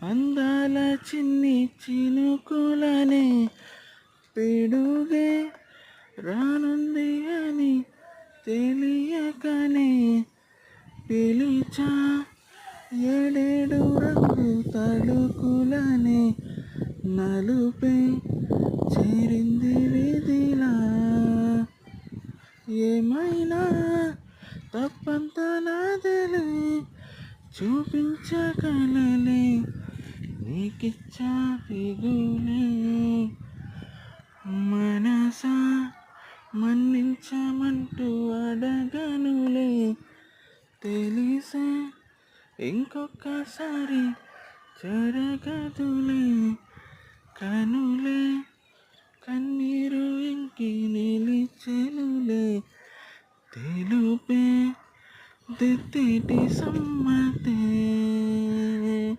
అందాల చిన్ని చినుకులనే పిడుగే రానుంది అని తెలియకనే పిలిచా ఏడేడు రంగు తళుకులనే నలుపే చేరింది విధిలా ఏమైనా తప్పంత నాదలే చూపించగలలే నీకిచ్చా ఫిగులే మనసా మన్నించమంటూ అడగనులే తెలిసే ఇంకొకసారి జరగదులే కనులే కన్నీరు ఇంకి నిలిచెనులే తెలుపే దిద్దేటి సమ్మతే